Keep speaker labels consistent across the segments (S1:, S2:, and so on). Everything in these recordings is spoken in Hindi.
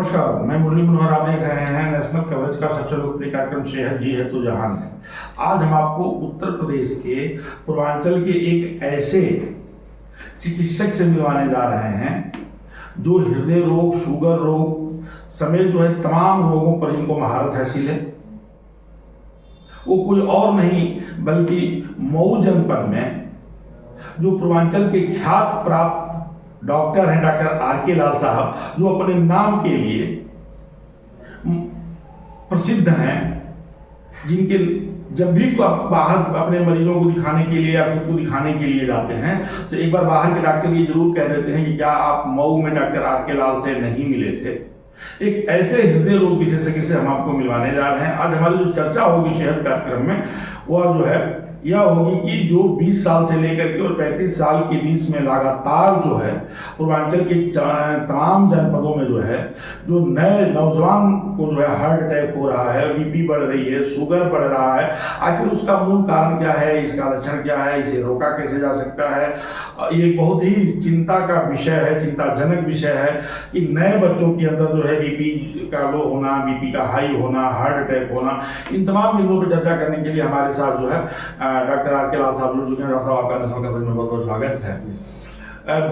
S1: नमस्कार, मैं मुरली मनोहर। आप देख रहे हैं नेशनल कवरेज का सबसे लोकप्रिय कार्यक्रम सेहत जी है तो जहान है। आज हम आपको उत्तर प्रदेश के पूर्वांचल के एक ऐसे चिकित्सक से मिलवाने जा रहे हैं जो हृदय रोग, शुगर रोग समेत जो है तमाम रोगों पर इनको महारत हासिल है। वो कोई और नहीं बल्कि मऊ जनपद में जो पूर्वांचल के ख्यात प्राप्त डॉक्टर हैं, डॉक्टर आर.के. लाल साहब, जो अपने नाम के लिए प्रसिद्ध हैं, जिनके जब भी बाहर अपने मरीजों को दिखाने के लिए या खुद को दिखाने के लिए जाते हैं तो एक बार बाहर के डॉक्टर ये जरूर कह देते हैं कि क्या आप मऊ में डॉक्टर आर.के. लाल से नहीं मिले थे। एक ऐसे हृदय रोग विशेषज्ञ से हम आपको मिलवाने जा रहे हैं। आज हमारी जो चर्चा होगी सेहत कार्यक्रम में वह जो है यह होगी कि जो 20 साल से लेकर के और 35 साल के बीच में लगातार जो है पूर्वांचल के तमाम जनपदों में जो है जो नए नौजवान को जो है हार्ट अटैक हो रहा है, बीपी बढ़ रही है, शुगर बढ़ रहा है, आखिर उसका मूल कारण क्या है, इसका लक्षण क्या है, इसे रोका कैसे जा सकता है। ये बहुत ही चिंता का विषय है, चिंताजनक विषय है कि नए बच्चों के अंदर जो है बीपी का लो होना, बीपी का हाई होना, हार्ट अटैक होना, इन तमाम बिंदुओं पर चर्चा करने के लिए हमारे साथ जो है डॉक्टर आर.के. लाल साहब जुड़ चुके हैं। डॉक्टर साहब, आपका नेशनल कवरेज में बहुत बहुत स्वागत है।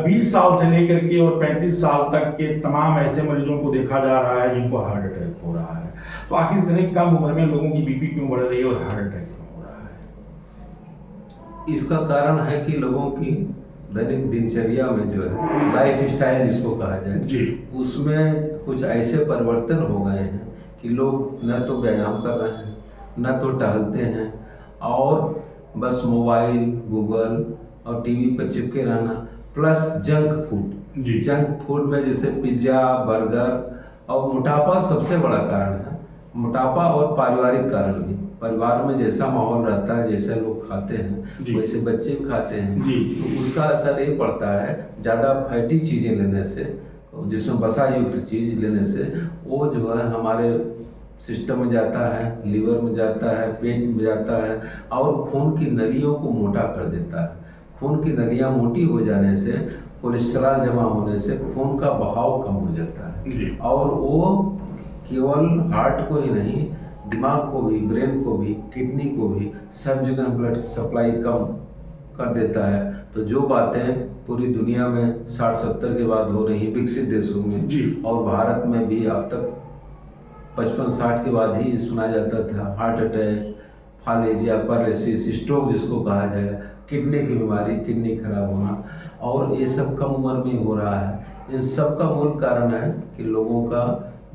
S1: 20 साल से लेकर के और 35 साल तक के तमाम ऐसे मरीजों को देखा जा रहा है जिनको हार्ट अटैक हो रहा है, तो आखिर इतने कम उम्र में लोगों की बीपी क्यों बढ़ रही है और हार्ट अटैक क्यों हो रहा है?
S2: इसका कारण है कि लोगों की दैनिक दिनचर्या में जो है लाइफ स्टाइल जिसको कहा जाए
S1: जी,
S2: उसमें कुछ ऐसे परिवर्तन हो गए हैं कि लोग न तो व्यायाम कर रहे हैं, न तो टहलते हैं, और बस मोबाइल, गूगल और टीवी पर चिपके रहना, प्लस जंक फूड।
S1: जी,
S2: जंक फूड में जैसे पिज्ज़ा, बर्गर और मोटापा सबसे बड़ा कारण है। मोटापा और पारिवारिक कारण भी, परिवार में जैसा माहौल रहता है, जैसे लोग खाते हैं वैसे बच्चे भी खाते हैं
S1: जी,
S2: तो उसका असर ये पड़ता है। ज़्यादा फैटी चीज़ें लेने से, जिसमें वसा युक्त चीज़ लेने से वो जो है हमारे सिस्टम में जाता है, लीवर में जाता है, पेट में जाता है और खून की नलियों को मोटा कर देता है। खून की नलियाँ मोटी हो जाने से, कोलेस्ट्रॉल जमा होने से खून का बहाव कम हो जाता है और वो केवल हार्ट को ही नहीं, दिमाग को भी, ब्रेन को भी, किडनी को भी, सब जगह ब्लड सप्लाई कम कर देता है। तो जो बातें पूरी दुनिया में 60-70 के बाद हो रही हैं विकसित देशों में और भारत में भी अब तक 55-60 के बाद ही सुना जाता था हार्ट अटैक, फालेजिया, पैरालिसिस, स्ट्रोक जिसको कहा जाए, किडनी की बीमारी, किडनी खराब होना, और ये सब कम उम्र में हो रहा है। इन सब का मूल कारण है कि लोगों का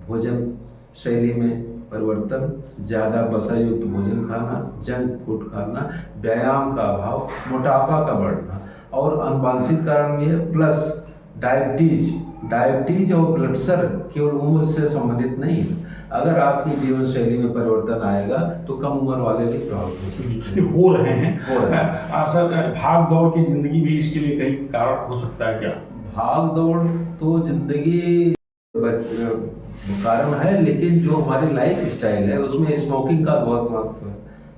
S2: भोजन शैली में परिवर्तन, ज़्यादा वसा युक्त भोजन खाना, जंक फूड खाना, व्यायाम का अभाव, मोटापा का बढ़ना, और अनुवांशिक कारण भी है, प्लस डायबिटीज और ब्लड प्रेशर केवल उम्र से संबंधित नहीं है। अगर आपकी जीवन शैली में परिवर्तन आएगा तो कम उम्र वाले भी प्रभावित
S1: हो रहे हैं। सर, भाग दौड़ की जिंदगी भी इसके लिए कहीं कारण हो सकता है क्या?
S2: भाग दौड़ तो जिंदगी कारण है, लेकिन जो हमारी लाइफ स्टाइल है उसमें स्मोकिंग का बहुत महत्व है।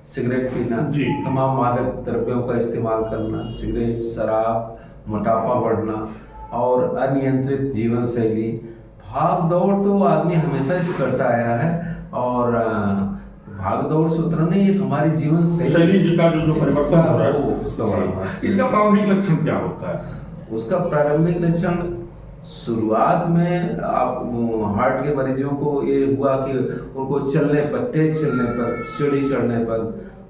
S2: सिगरेट पीना, तमाम मादक द्रव्यों का इस्तेमाल करना, सिगरेट, शराब, मोटापा बढ़ना और अनियंत्रित जीवन शैली। भाग दौड़ तो आदमी हमेशा से करता आया है और भाग दौड़ से उतना नहीं, एक हमारी जीवन
S1: शैली का जो परिवर्तन हो रहा है वो उसका बड़ा। इसका प्रारंभिक लक्षण क्या होता है?
S2: उसका प्रारंभिक लक्षण शुरुआत में आप हार्ट के मरीजों को ये हुआ कि उनको चलने पर, तेज चलने पर, सीढ़ी चढ़ने पर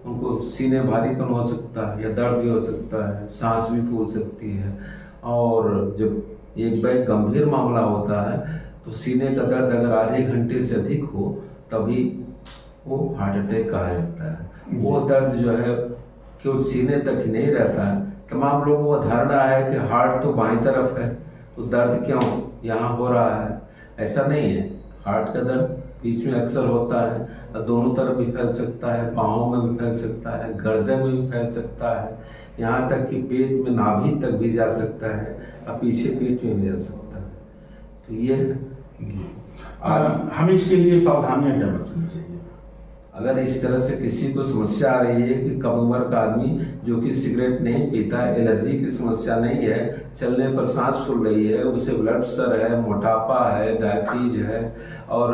S2: उनको सीने भारीपन हो सकता है या दर्द भी हो सकता है, सांस भी फूल सकती है, और जब एक बैग गंभीर मामला होता है तो सीने का दर्द अगर आधे घंटे से अधिक हो तभी वो हार्ट अटैक कहा जाता है। वो दर्द जो है केवल सीने तक ही नहीं रहता है। तमाम लोगों को धारणा है कि हार्ट तो बाईं तरफ है तो दर्द क्यों यहाँ हो रहा है, ऐसा नहीं है। हार्ट का दर्द बीच में अक्सर होता है और दोनों तरफ भी फैल सकता है, पाँवों में भी फैल सकता है, गर्दन में भी फैल सकता है, यहाँ तक कि पेट में, नाभि तक भी जा सकता है और पीछे पेट में भी जा सकता है। तो ये
S1: हमें इसके लिए सावधानियां क्या बरतनी चाहिए?
S2: अगर इस तरह से किसी को समस्या आ रही है कि कम उम्र का आदमी जो कि सिगरेट नहीं पीता, एलर्जी की समस्या नहीं है, चलने पर सांस फूल रही है, उसे ब्लड प्रेशर है, मोटापा है, डायबिटीज है और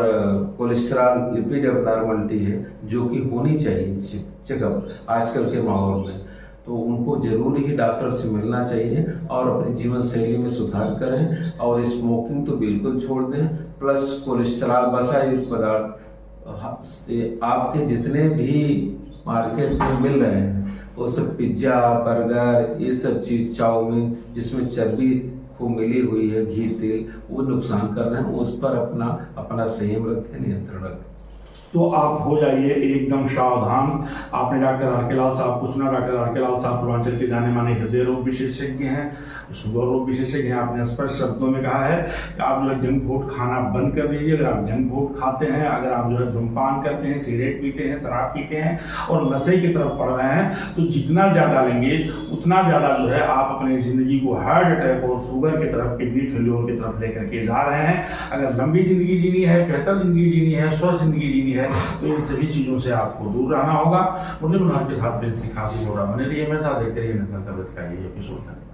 S2: कोलेस्ट्रॉल लिपिड एबनॉर्मलिटी है, जो कि होनी चाहिए चेकअप आजकल के माहौल में, तो उनको जरूर ही डॉक्टर से मिलना चाहिए और अपनी जीवन शैली में सुधार करें और स्मोकिंग तो बिल्कुल छोड़ दें। प्लस कोलेस्ट्रॉल वसायुक्त पदार्थ आपके जितने भी मार्केट में मिल रहे हैं वो सब पिज्ज़ा, बर्गर, ये सब चीज़, चाउमीन जिसमें चर्बी खूब मिली हुई है, घी, तेल, वो नुकसान कर रहे हैं। उस पर अपना संयम रखें, नियंत्रण रखें।
S1: तो आप हो जाइए एकदम सावधान। आपने डॉक्टर आर के लाल साहब को सुना। डॉक्टर आर के लाल साहब पूर्वांचल के जाने माने हृदय रोग विशेषज्ञ हैं, शुगर रोग विशेषज्ञ हैं। आपने स्पष्ट शब्दों में कहा है कि आप जो है जंक फूड खाना बंद कर दीजिए। अगर आप जंक फूड खाते हैं, अगर आप जो है धूम्रपान करते हैं, सिगरेट पीते हैं, शराब पीते हैं और नशे की तरफ पड़ रहे हैं, तो जितना ज़्यादा लेंगे उतना ज़्यादा जो है आप अपनी ज़िंदगी को हार्ट अटैक और शुगर की तरफ, किडनी फेल्योर की तरफ लेकर के जा रहे हैं। अगर लंबी ज़िंदगी जीनी है, बेहतर ज़िंदगी जीनी है, स्वस्थ ज़िंदगी जीनी है, तो इन सभी चीज़ों से आपको दूर रहना होगा। मुरली मनोहर के साथ प्रिंस खासी हो रहा बने रहिए मेरे साथ, देखते रहिए नेशनल कवरेज का ये एपिसोड था।